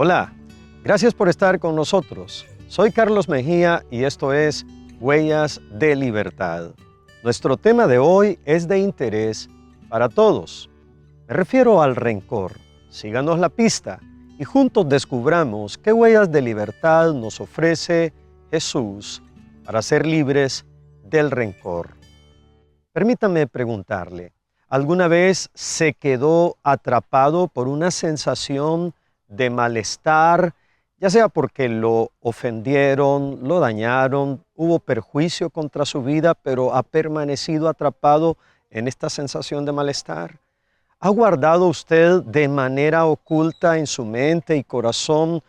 Hola, gracias por estar con nosotros. Soy Carlos Mejía y esto es Huellas de Libertad. Nuestro tema de hoy es de interés para todos. Me refiero al rencor. Síganos la pista y juntos descubramos qué huellas de libertad nos ofrece Jesús para ser libres del rencor. Permítame preguntarle, ¿alguna vez se quedó atrapado por una sensación de malestar, ya sea porque lo ofendieron, lo dañaron, hubo perjuicio contra su vida, pero ha permanecido atrapado en esta sensación de malestar? ¿Ha guardado usted de manera oculta en su mente y corazón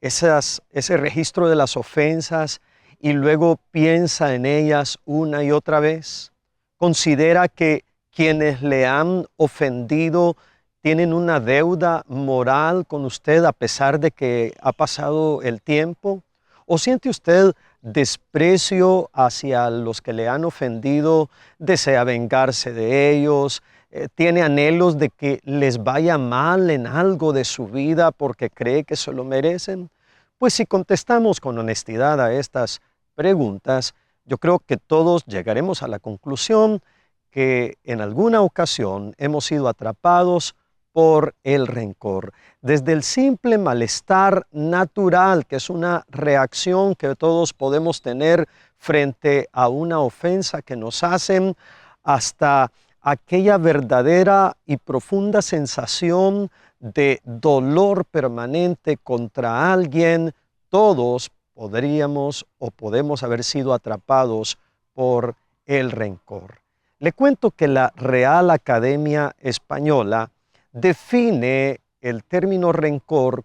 ese registro de las ofensas y luego piensa en ellas una y otra vez? ¿Considera que quienes le han ofendido tienen una deuda moral con usted a pesar de que ha pasado el tiempo? ¿O siente usted desprecio hacia los que le han ofendido, desea vengarse de ellos, tiene anhelos de que les vaya mal en algo de su vida porque cree que se lo merecen? Pues si contestamos con honestidad a estas preguntas, yo creo que todos llegaremos a la conclusión que en alguna ocasión hemos sido atrapados por el rencor. Desde el simple malestar natural, que es una reacción que todos podemos tener frente a una ofensa que nos hacen, hasta aquella verdadera y profunda sensación de dolor permanente contra alguien, todos podríamos o podemos haber sido atrapados por el rencor. Le cuento que la Real Academia Española define el término rencor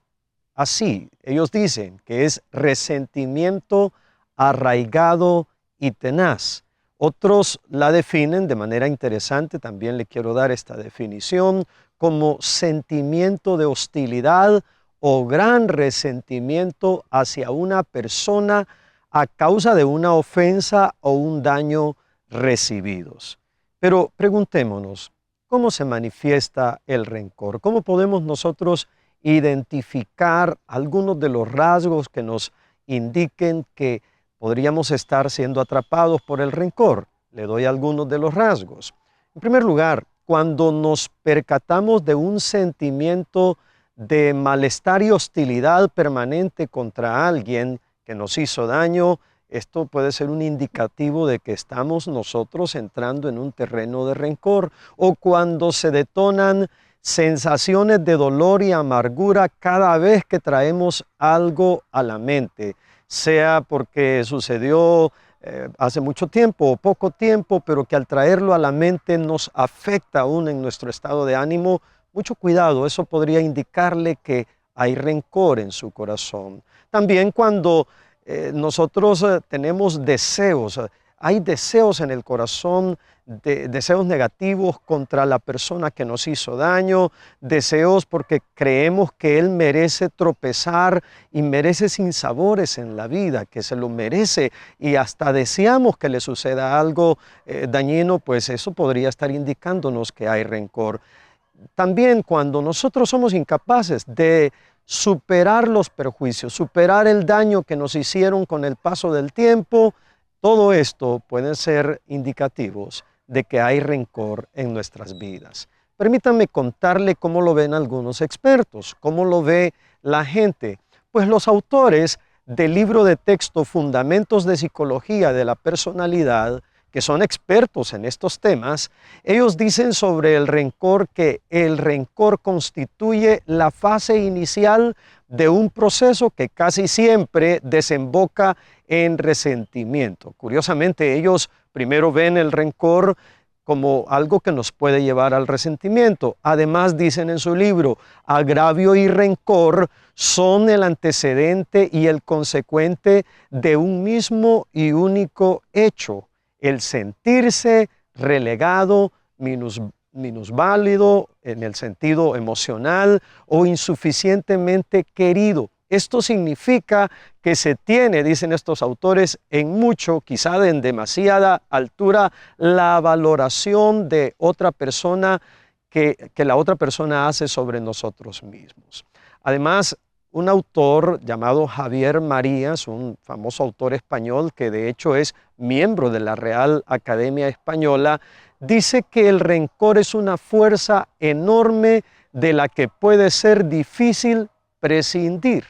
así. Ellos dicen que es resentimiento arraigado y tenaz. Otros la definen de manera interesante, también le quiero dar esta definición, como sentimiento de hostilidad o gran resentimiento hacia una persona a causa de una ofensa o un daño recibidos. Pero preguntémonos, ¿cómo se manifiesta el rencor? ¿Cómo podemos nosotros identificar algunos de los rasgos que nos indiquen que podríamos estar siendo atrapados por el rencor? Le doy algunos de los rasgos. En primer lugar, cuando nos percatamos de un sentimiento de malestar y hostilidad permanente contra alguien que nos hizo daño, esto puede ser un indicativo de que estamos nosotros entrando en un terreno de rencor. O cuando se detonan sensaciones de dolor y amargura cada vez que traemos algo a la mente, sea porque sucedió hace mucho tiempo o poco tiempo, pero que al traerlo a la mente nos afecta aún en nuestro estado de ánimo. Mucho cuidado, eso podría indicarle que hay rencor en su corazón. También cuando nosotros tenemos deseos, hay deseos en el corazón, deseos negativos contra la persona que nos hizo daño, deseos porque creemos que él merece tropezar y merece sinsabores en la vida, que se lo merece y hasta deseamos que le suceda algo dañino, pues eso podría estar indicándonos que hay rencor. También cuando nosotros somos incapaces de superar los perjuicios, superar el daño que nos hicieron con el paso del tiempo, todo esto pueden ser indicativos de que hay rencor en nuestras vidas. Permítanme contarle cómo lo ven algunos expertos, cómo lo ve la gente. Pues los autores del libro de texto Fundamentos de Psicología de la Personalidad, que son expertos en estos temas, ellos dicen sobre el rencor que el rencor constituye la fase inicial de un proceso que casi siempre desemboca en resentimiento. Curiosamente, ellos primero ven el rencor como algo que nos puede llevar al resentimiento. Además, dicen en su libro, agravio y rencor son el antecedente y el consecuente de un mismo y único hecho: el sentirse relegado, minusválido en el sentido emocional o insuficientemente querido. Esto significa que se tiene, dicen estos autores, en mucho, quizá en demasiada altura, la valoración de otra persona que la otra persona hace sobre nosotros mismos. Además, un autor llamado Javier Marías, un famoso autor español que de hecho es miembro de la Real Academia Española, dice que el rencor es una fuerza enorme de la que puede ser difícil prescindir.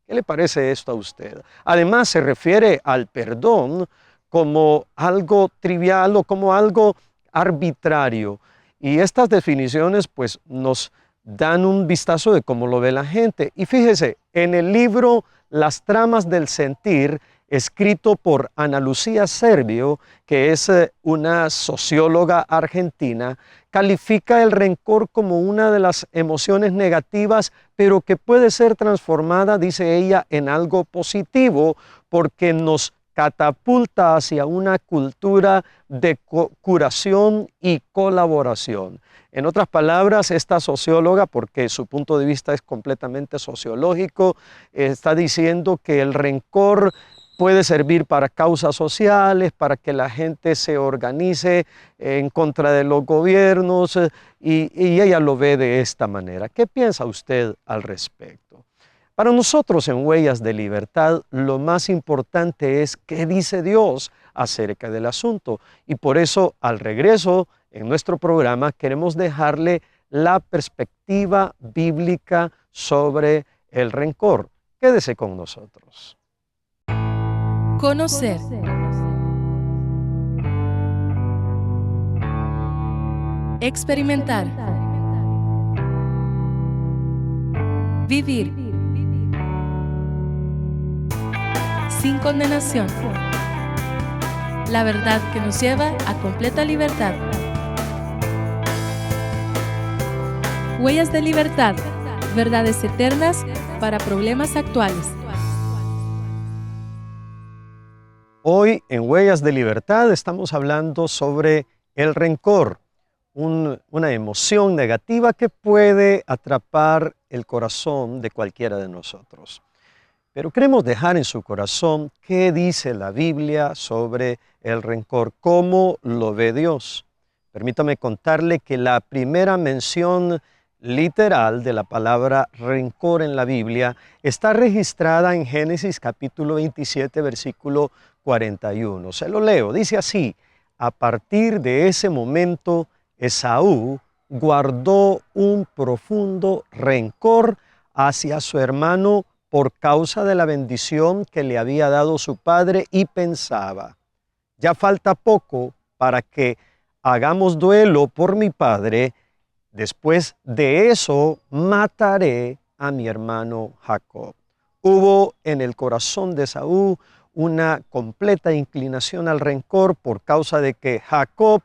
¿Qué le parece esto a usted? Además, se refiere al perdón como algo trivial o como algo arbitrario. Y estas definiciones pues nos dan un vistazo de cómo lo ve la gente. Y fíjese, en el libro Las tramas del sentir, escrito por Ana Lucía Servio, que es una socióloga argentina, califica el rencor como una de las emociones negativas, pero que puede ser transformada, dice ella, en algo positivo, porque nos catapulta hacia una cultura de curación y colaboración. En otras palabras, esta socióloga, porque su punto de vista es completamente sociológico, está diciendo que el rencor puede servir para causas sociales, para que la gente se organice en contra de los gobiernos, y ella lo ve de esta manera. ¿Qué piensa usted al respecto? Para nosotros en Huellas de Libertad, lo más importante es qué dice Dios acerca del asunto. Y por eso, al regreso en nuestro programa, queremos dejarle la perspectiva bíblica sobre el rencor. Quédese con nosotros. Conocer. Experimentar. Vivir. Sin condenación. La verdad que nos lleva a completa libertad. Huellas de Libertad. Verdades eternas para problemas actuales. Hoy en Huellas de Libertad estamos hablando sobre el rencor, una emoción negativa que puede atrapar el corazón de cualquiera de nosotros. Pero queremos dejar en su corazón qué dice la Biblia sobre el rencor, cómo lo ve Dios. Permítame contarle que la primera mención literal de la palabra rencor en la Biblia está registrada en Génesis capítulo 27, versículo 41. Se lo leo, dice así: a partir de ese momento, Esaú guardó un profundo rencor hacia su hermano por causa de la bendición que le había dado su padre y pensaba: ya falta poco para que hagamos duelo por mi padre, después de eso mataré a mi hermano Jacob. Hubo en el corazón de Esaú una completa inclinación al rencor por causa de que Jacob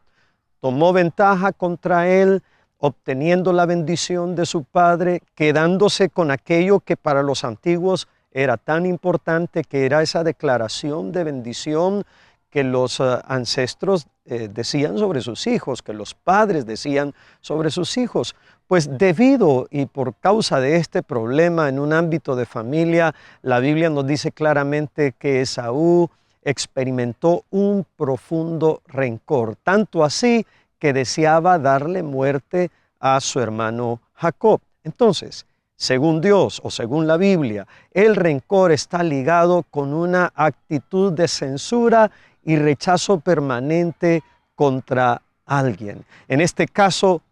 tomó ventaja contra él, obteniendo la bendición de su padre, quedándose con aquello que para los antiguos era tan importante, que era esa declaración de bendición que los ancestros decían sobre sus hijos, que los padres decían sobre sus hijos. Pues debido y por causa de este problema en un ámbito de familia, la Biblia nos dice claramente que Esaú experimentó un profundo rencor, tanto así que deseaba darle muerte a su hermano Jacob. Entonces, según Dios o según la Biblia, el rencor está ligado con una actitud de censura y rechazo permanente contra alguien. En este caso,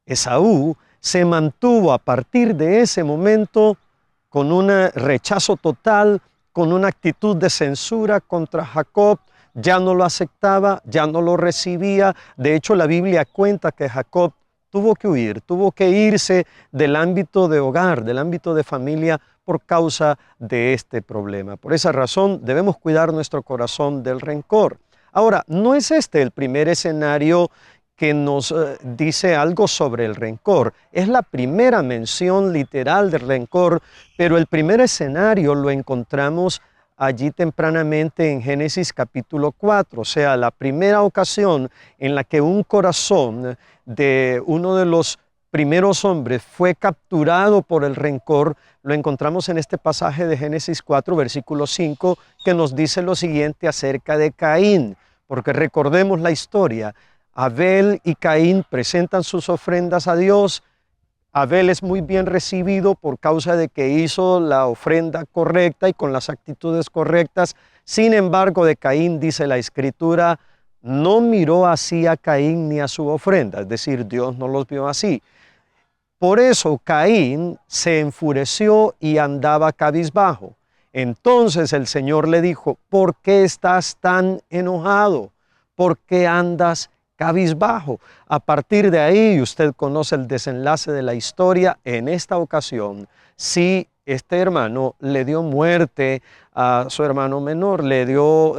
Esaú se mantuvo a partir de ese momento con un rechazo total, con una actitud de censura contra Jacob. Ya no lo aceptaba, ya no lo recibía. De hecho, la Biblia cuenta que Jacob tuvo que huir, tuvo que irse del ámbito de hogar, del ámbito de familia, por causa de este problema. Por esa razón debemos cuidar nuestro corazón del rencor. Ahora, no es este el primer escenario que nos dice algo sobre el rencor. Es la primera mención literal del rencor, pero el primer escenario lo encontramos allí tempranamente en Génesis capítulo 4, o sea, la primera ocasión en la que un corazón de uno de los primeros hombres fue capturado por el rencor, lo encontramos en este pasaje de Génesis 4, versículo 5, que nos dice lo siguiente acerca de Caín, porque recordemos la historia. Abel y Caín presentan sus ofrendas a Dios. Abel es muy bien recibido por causa de que hizo la ofrenda correcta y con las actitudes correctas. Sin embargo, de Caín dice la Escritura, no miró así a Caín ni a su ofrenda, es decir, Dios no los vio así. Por eso Caín se enfureció y andaba cabizbajo. Entonces el Señor le dijo, ¿por qué estás tan enojado? ¿Por qué andas cabizbajo? A partir de ahí, usted conoce el desenlace de la historia. En esta ocasión, sí, este hermano le dio muerte a su hermano menor, le dio,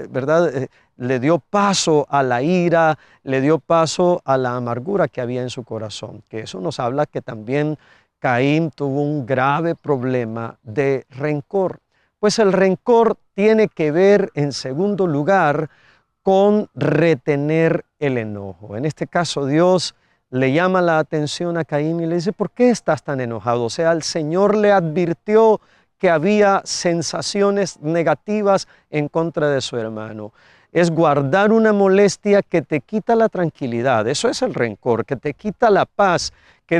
¿verdad? Le dio paso a la ira, le dio paso a la amargura que había en su corazón. Que eso nos habla que también Caín tuvo un grave problema de rencor. Pues el rencor tiene que ver, en segundo lugar, con retener el enojo. En este caso, Dios le llama la atención a Caín y le dice, ¿por qué estás tan enojado? O sea, el Señor le advirtió que había sensaciones negativas en contra de su hermano. Es guardar una molestia que te quita la tranquilidad. Eso es el rencor, que te quita la paz, que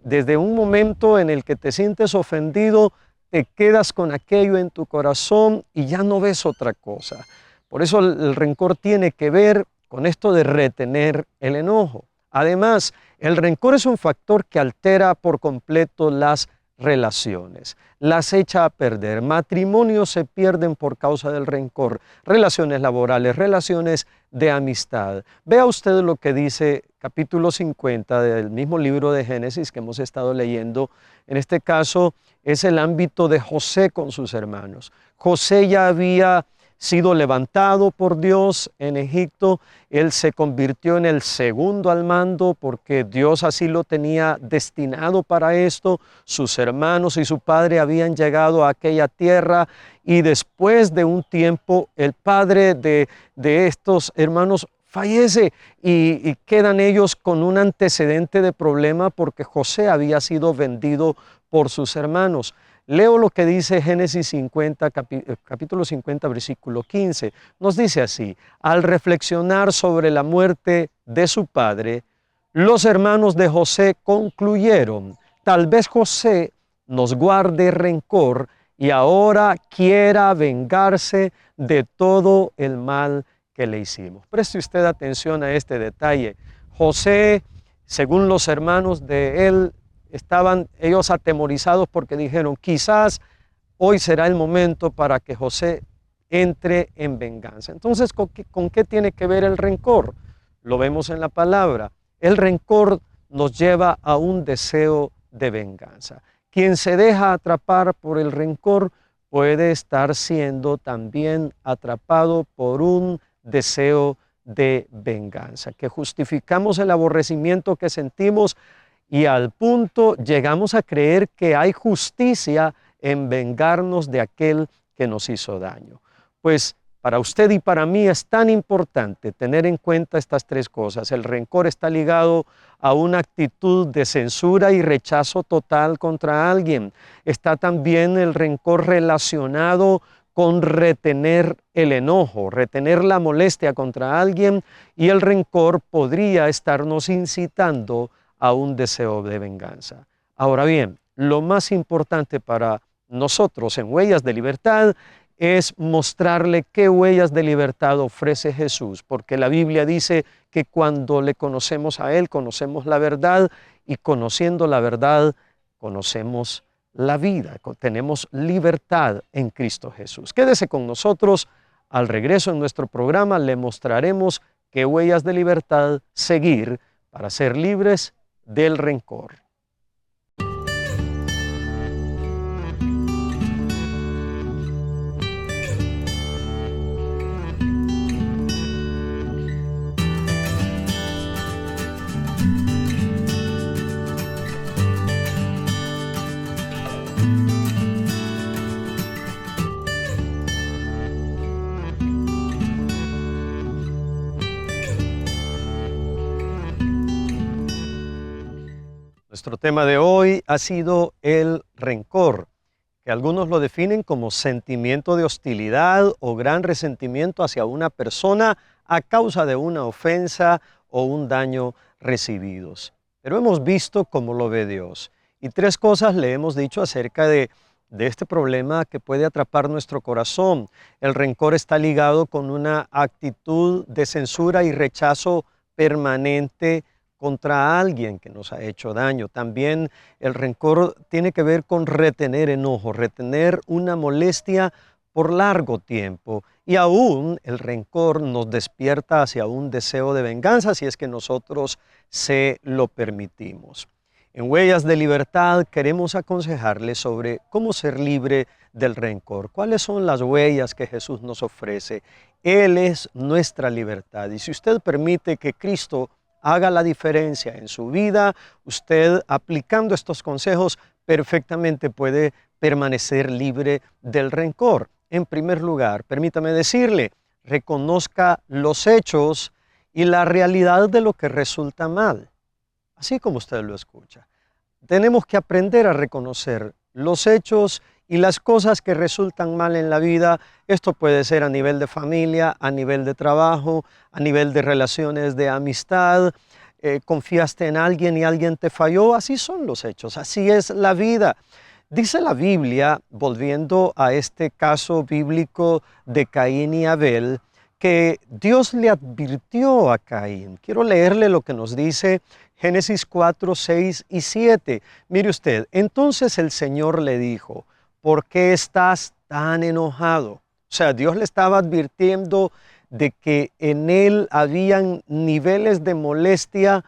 desde un momento en el que te sientes ofendido, te quedas con aquello en tu corazón y ya no ves otra cosa. Por eso el rencor tiene que ver con esto de retener el enojo. Además, el rencor es un factor que altera por completo las relaciones, las echa a perder. Matrimonios se pierden por causa del rencor, relaciones laborales, relaciones de amistad. Vea usted lo que dice capítulo 50 del mismo libro de Génesis que hemos estado leyendo. En este caso es el ámbito de José con sus hermanos. José ya había sido levantado por Dios en Egipto. Él se convirtió en el segundo al mando porque Dios así lo tenía destinado para esto. Sus hermanos y su padre habían llegado a aquella tierra y después de un tiempo el padre de estos hermanos fallece y quedan ellos con un antecedente de problema porque José había sido vendido por sus hermanos. Leo lo que dice Génesis 50, capítulo 50, versículo 15. Nos dice así, al reflexionar sobre la muerte de su padre, los hermanos de José concluyeron, tal vez José nos guarde rencor y ahora quiera vengarse de todo el mal que le hicimos. Preste usted atención a este detalle. José, según los hermanos de él, estaban ellos atemorizados porque dijeron, quizás hoy será el momento para que José entre en venganza. Entonces, ¿con qué tiene que ver el rencor? Lo vemos en la palabra. El rencor nos lleva a un deseo de venganza. Quien se deja atrapar por el rencor puede estar siendo también atrapado por un deseo de venganza, que justificamos el aborrecimiento que sentimos y al punto llegamos a creer que hay justicia en vengarnos de aquel que nos hizo daño. Pues para usted y para mí es tan importante tener en cuenta estas tres cosas. El rencor está ligado a una actitud de censura y rechazo total contra alguien. Está también el rencor relacionado con retener el enojo, retener la molestia contra alguien, y el rencor podría estarnos incitando a un deseo de venganza. Ahora bien, lo más importante para nosotros en Huellas de Libertad es mostrarle qué huellas de libertad ofrece Jesús, porque la Biblia dice que cuando le conocemos a Él, conocemos la verdad, y conociendo la verdad, conocemos la vida, tenemos libertad en Cristo Jesús. Quédese con nosotros. Al regreso en nuestro programa le mostraremos qué huellas de libertad seguir para ser libres del rencor. Nuestro tema de hoy ha sido el rencor, que algunos lo definen como sentimiento de hostilidad o gran resentimiento hacia una persona a causa de una ofensa o un daño recibidos. pero hemos visto cómo lo ve Dios. Y tres cosas le hemos dicho acerca de este problema que puede atrapar nuestro corazón. El rencor está ligado con una actitud de censura y rechazo permanente contra alguien que nos ha hecho daño. También el rencor tiene que ver con retener enojo, retener una molestia por largo tiempo. Y aún el rencor nos despierta hacia un deseo de venganza si es que nosotros se lo permitimos. En Huellas de Libertad queremos aconsejarles sobre cómo ser libre del rencor. ¿Cuáles son las huellas que Jesús nos ofrece? Él es nuestra libertad. Y si usted permite que Cristo haga la diferencia en su vida, usted aplicando estos consejos perfectamente puede permanecer libre del rencor. En primer lugar, permítame decirle, reconozca los hechos y la realidad de lo que resulta mal. Así como usted lo escucha. Tenemos que aprender a reconocer los hechos y las cosas que resultan mal en la vida. Esto puede ser a nivel de familia, a nivel de trabajo, a nivel de relaciones de amistad. Confiaste en alguien y alguien te falló. Así son los hechos, así es la vida. Dice la Biblia, volviendo a este caso bíblico de Caín y Abel, que Dios le advirtió a Caín. Quiero leerle lo que nos dice Génesis 4, 6 y 7. Mire usted, entonces el Señor le dijo, ¿por qué estás tan enojado? O sea, Dios le estaba advirtiendo de que en él habían niveles de molestia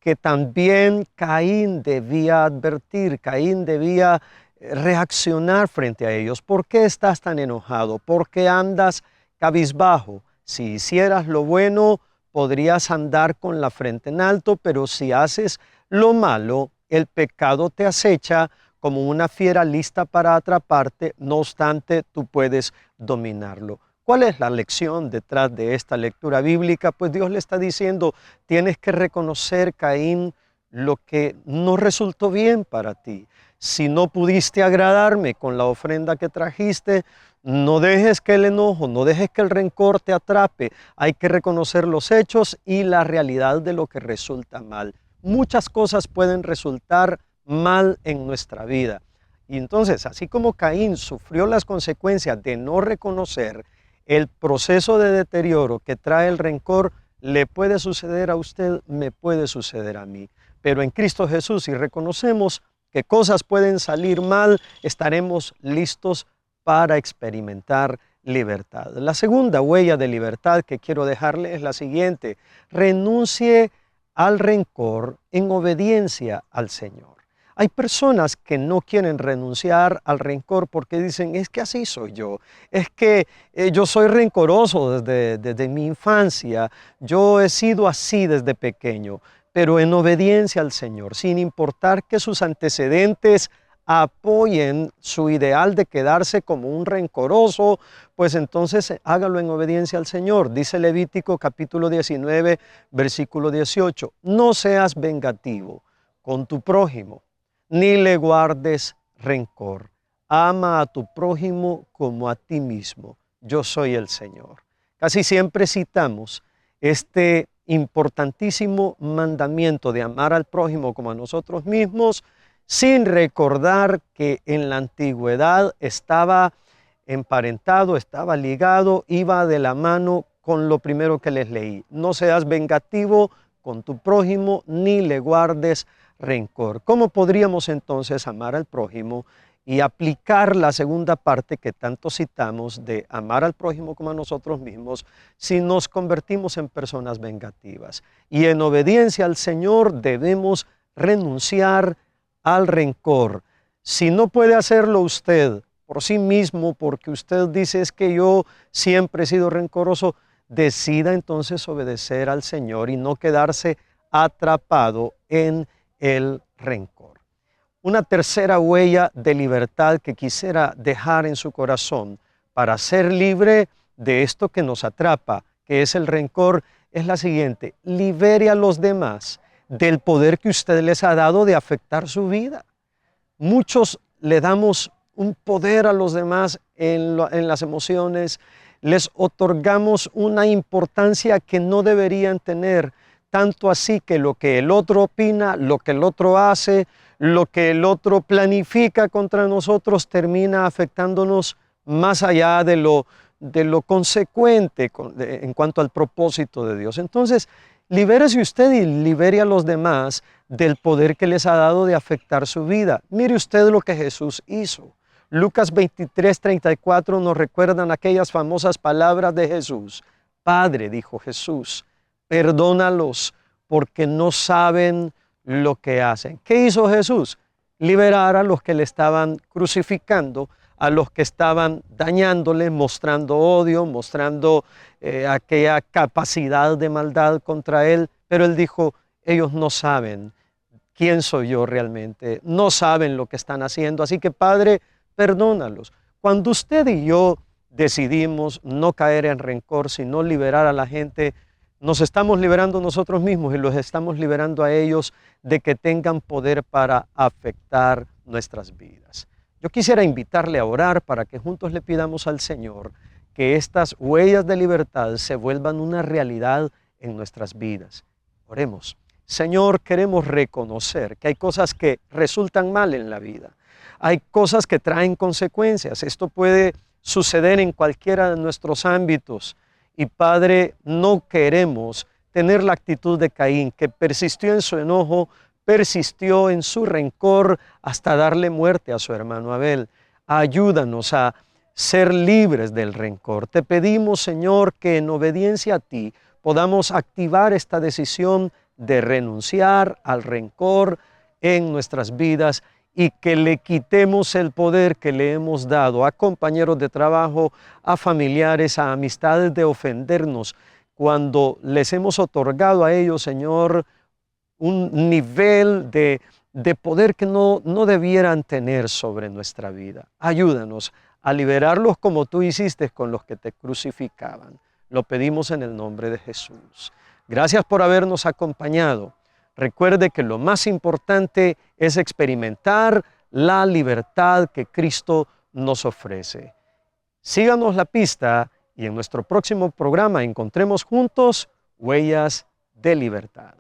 que también Caín debía advertir, Caín debía reaccionar frente a ellos. ¿Por qué estás tan enojado? ¿Por qué andas cabizbajo? Si hicieras lo bueno, podrías andar con la frente en alto, pero si haces lo malo, el pecado te acecha como una fiera lista para atraparte, no obstante, tú puedes dominarlo. ¿Cuál es la lección detrás de esta lectura bíblica? Pues Dios le está diciendo, tienes que reconocer, Caín, lo que no resultó bien para ti. Si no pudiste agradarme con la ofrenda que trajiste, no dejes que el enojo, no dejes que el rencor te atrape. Hay que reconocer los hechos y la realidad de lo que resulta mal. Muchas cosas pueden resultar mal en nuestra vida. Y entonces, así como Caín sufrió las consecuencias de no reconocer el proceso de deterioro que trae el rencor, le puede suceder a usted, me puede suceder a mí. Pero en Cristo Jesús, si reconocemos que cosas pueden salir mal, estaremos listos para experimentar libertad. La segunda huella de libertad que quiero dejarle es la siguiente: renuncie al rencor en obediencia al Señor. Hay personas que no quieren renunciar al rencor porque dicen, es que así soy yo, es que yo soy rencoroso desde mi infancia, yo he sido así desde pequeño, pero en obediencia al Señor, sin importar que sus antecedentes apoyen su ideal de quedarse como un rencoroso, pues entonces hágalo en obediencia al Señor. Dice Levítico capítulo 19, versículo 18, no seas vengativo con tu prójimo, ni le guardes rencor. Ama a tu prójimo como a ti mismo. Yo soy el Señor. Casi siempre citamos este importantísimo mandamiento de amar al prójimo como a nosotros mismos, sin recordar que en la antigüedad estaba emparentado, estaba ligado, iba de la mano con lo primero que les leí. No seas vengativo con tu prójimo, ni le guardes rencor. ¿Cómo podríamos entonces amar al prójimo y aplicar la segunda parte que tanto citamos de amar al prójimo como a nosotros mismos si nos convertimos en personas vengativas? Y en obediencia al Señor debemos renunciar al rencor. Si no puede hacerlo usted por sí mismo, porque usted dice es que yo siempre he sido rencoroso, decida entonces obedecer al Señor y no quedarse atrapado en el rencor. Una tercera huella de libertad que quisiera dejar en su corazón para ser libre de esto que nos atrapa, que es el rencor, es la siguiente: libere a los demás del poder que usted les ha dado de afectar su vida. Muchos le damos un poder a los demás en las emociones, les otorgamos una importancia que no deberían tener. tanto así que lo que el otro opina, lo que el otro hace, lo que el otro planifica contra nosotros termina afectándonos más allá de lo consecuente en cuanto al propósito de Dios. Entonces, libérese usted y libere a los demás del poder que les ha dado de afectar su vida. Mire usted lo que Jesús hizo. Lucas 23:34 nos recuerdan aquellas famosas palabras de Jesús. Padre, dijo Jesús, perdónalos porque no saben lo que hacen. ¿Qué hizo Jesús? Liberar a los que le estaban crucificando, a los que estaban dañándole, mostrando odio, mostrando aquella capacidad de maldad contra él. Pero él dijo, ellos no saben quién soy yo realmente, no saben lo que están haciendo, así que Padre, perdónalos. Cuando usted y yo decidimos no caer en rencor, sino liberar a la gente, nos estamos liberando nosotros mismos y los estamos liberando a ellos de que tengan poder para afectar nuestras vidas. Yo quisiera invitarle a orar para que juntos le pidamos al Señor que estas huellas de libertad se vuelvan una realidad en nuestras vidas. Oremos. Señor, queremos reconocer que hay cosas que resultan mal en la vida. Hay cosas que traen consecuencias. Esto puede suceder en cualquiera de nuestros ámbitos. Y Padre, no queremos tener la actitud de Caín, que persistió en su enojo, persistió en su rencor hasta darle muerte a su hermano Abel. Ayúdanos a ser libres del rencor. Te pedimos, Señor, que en obediencia a ti podamos activar esta decisión de renunciar al rencor en nuestras vidas y que le quitemos el poder que le hemos dado a compañeros de trabajo, a familiares, a amistades de ofendernos, cuando les hemos otorgado a ellos, Señor, un nivel de poder que no debieran tener sobre nuestra vida. Ayúdanos a liberarlos como tú hiciste con los que te crucificaban. Lo pedimos en el nombre de Jesús. Gracias por habernos acompañado. Recuerde que lo más importante es experimentar la libertad que Cristo nos ofrece. Síganos la pista y en nuestro próximo programa encontremos juntos huellas de libertad.